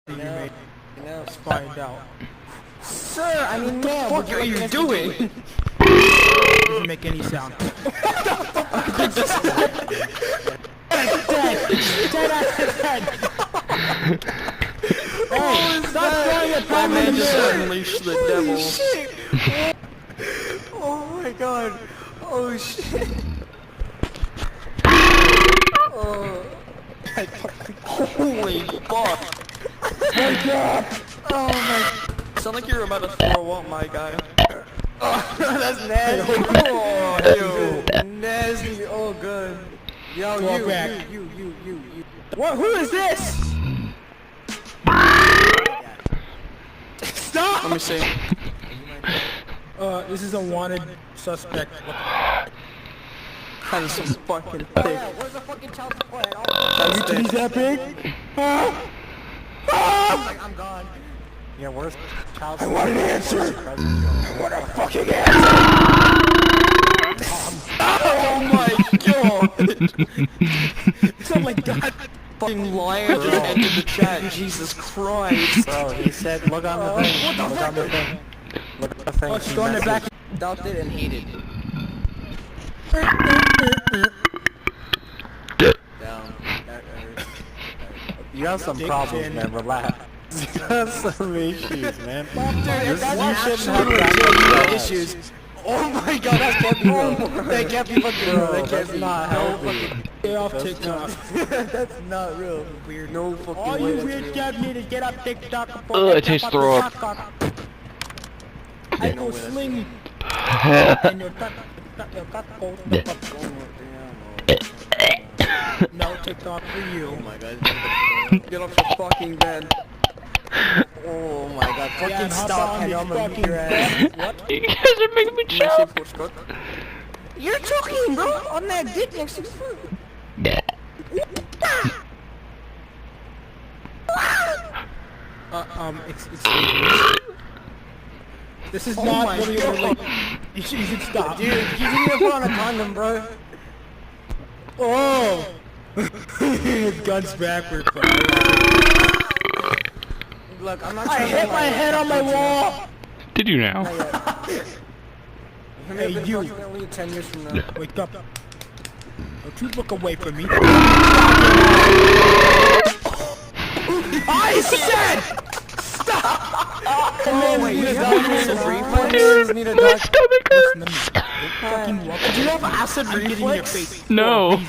You made. Let's find out. Sir, I mean, man, What are you doing? Doesn't make any sound. Dead. Hey, stop throwing a My bomb in man the just mirror. unleashed the devil. shit. Oh my god. Oh shit. Oh. Holy fuck. Wake up! Oh my. Sound like you're about to throw up, my guy. Oh, that's nasty. Oh, Ew. Nasty. Oh, good. Yo, Walk you. back. You. What? Who is this? Stop! let me see. This is a wanted suspect. Kind of some fucking Oh, thick. yeah, where's the fucking child support? Are you titties that big? Like, I'm gone. Yeah, where's child support? I want an answer! I want a fucking answer! Oh my god! Oh my god! Fucking liar just entered the chat. Jesus Christ. Bro, he said, look on the thing. Look on the thing. Look at the thing. Oh, she's going to back. Doubt it and hated. Down. You have some problems, man. Relax. You have some issues, man. Dude, You shouldn't have that issues. Oh my god, that can't be real. That can't be fucking real. That can't be. not No healthy. fucking. Get off TikTok. That's not real. Weird. No fucking All way. you that's weird real. cat need to get off TikTok. I taste throw up. I know sling. And your cock goes no TikTok for you. Oh my god. Get off the fucking bed. Oh my god. Fucking Yeah, and hop stop. on And this I'm gonna beat fucking your ass. what? You guys are making me choke. You're choking, bro. On that dick next to the food. Excuse me. This is not really a relate. You should stop. Dude, you didn't even put on a condom, bro. Oh! Guns backward. Look, I'm not I trying to hit my head on my wall! Did you now? Hey, you. Approximately 10 years from now. Wake up. Don't you look away from me. I said! Oh, wait, you need a have doctor. acid reflux? Need a My doctor? stomach hurts. Fucking walk. Do you have acid I'm getting in your reflux? face. No.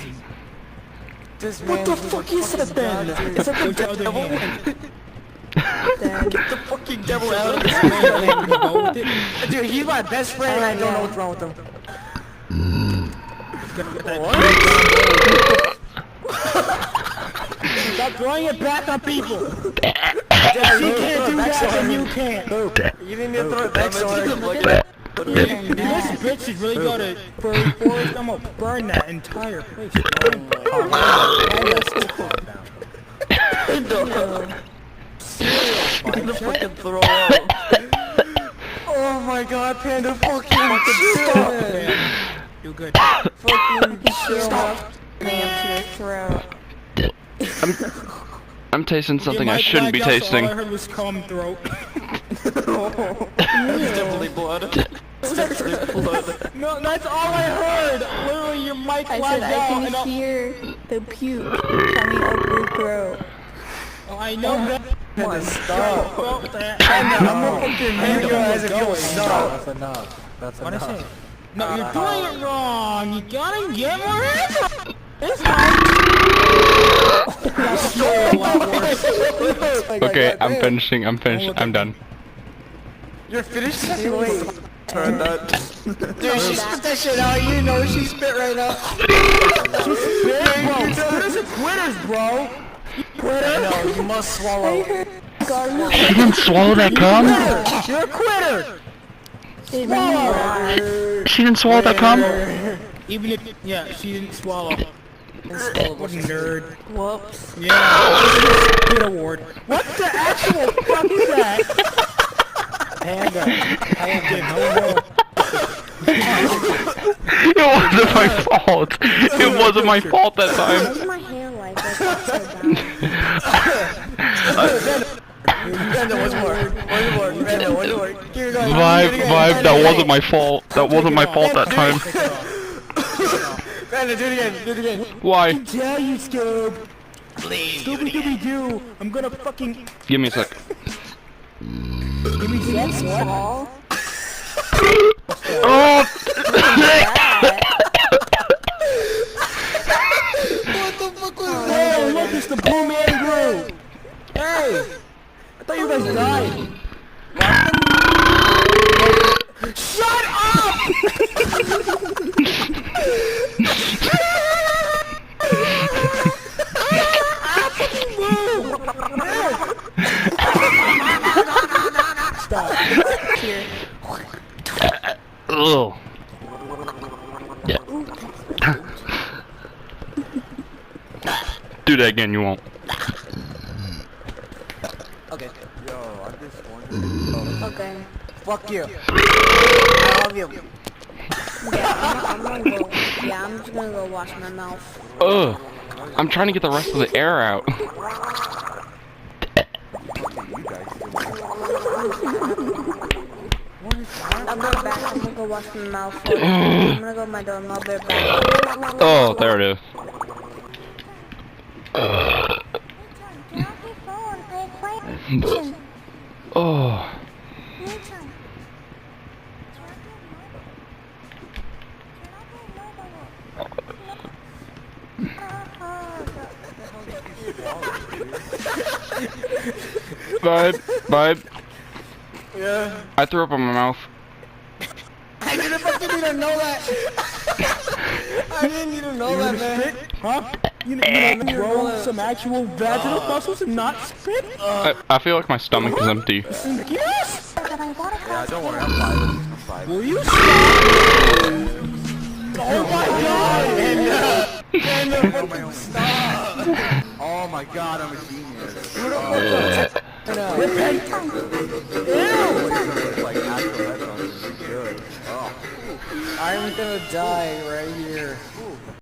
This What the fuck is that then? Is that the With the other devil? hand. Get the fucking devil out of this Man, man. you go with it. Dude, he's my best friend and I don't know what's wrong with him. Stop throwing it back on people. If she can't do that, then you can't. You didn't need to throw it back so hard. If this bitch should really go to Furry Forest, I'm gonna burn that entire place. Gonna fucking throw up. Oh my god, Panda, fucking chill. Man, you good. Fucking chill. Stop. Lamb to your throat. I'm tasting something Yeah, I my shouldn't be black out, so tasting. All I heard was cum throat. That's definitely blood. That's definitely blood. No, that's all I heard. Literally, your mic I lagged said I out, and can all- hear the puke coming up your throat. Oh, I know that. Panda, stop. Well, that- I'm gonna fucking Panda, beat your ass if you don't going. stop. That's enough. That's What'd I enough. say? No, you're doing it wrong. You gotta get more info. This time. That's a lot worse. Okay, I'm finishing. I'm finished. I'm done. You're finished? Wait. Turn that. Dude, she spit that shit out. You know she spit right now. Bro, quitters are quitters, bro. I know, you must I swallow. heard garbage. She didn't swallow that cum? You're a quitter. It made me laugh. She didn't swallow that cum? Even if, yeah, she didn't swallow. What a nerd. Whoops. Yeah, good award. What the actual fuck is that? Panda. It wasn't my fault. It wasn't my fault that time. Why's my hair like that? That's so bad. Panda, once more. Panda, once more. Keep it going. Vibe, that wasn't my fault. That wasn't my fault that time. Panda, do it again. Why? Dare you, Scoob? Scooby-Dooby-Doo! I'm gonna fucking... Give me a sec. Give me some what? Oh! What the fuck was that? Hey, look, it's the Blue Man Group! Hey! I thought you guys died! Shut up! Stop. Here. Ugh. Yeah. Do that again, you won't. Okay. Yo, I'm just wondering. Okay. Fuck you. I love you. Yeah, I'm gonna go. Yeah, I'm just gonna go wash my mouth. Ugh. I'm trying to get the rest of the air out. I'll be back. I'm gonna go wash my mouth. I'm gonna go to my door and I'll be back. Oh, there it is. Oh. Vibe. Yeah. I threw up in my mouth. I didn't fucking even know that. I didn't even know that, man. Huh? You know, grow some actual vaginal muscles and not spit? I feel like my stomach is empty. Yes! Yeah, don't worry, I'm fine. Will you stop? Oh my god! Panda, fucking stop. Oh my god, I'm a genius. I'm gonna die right here.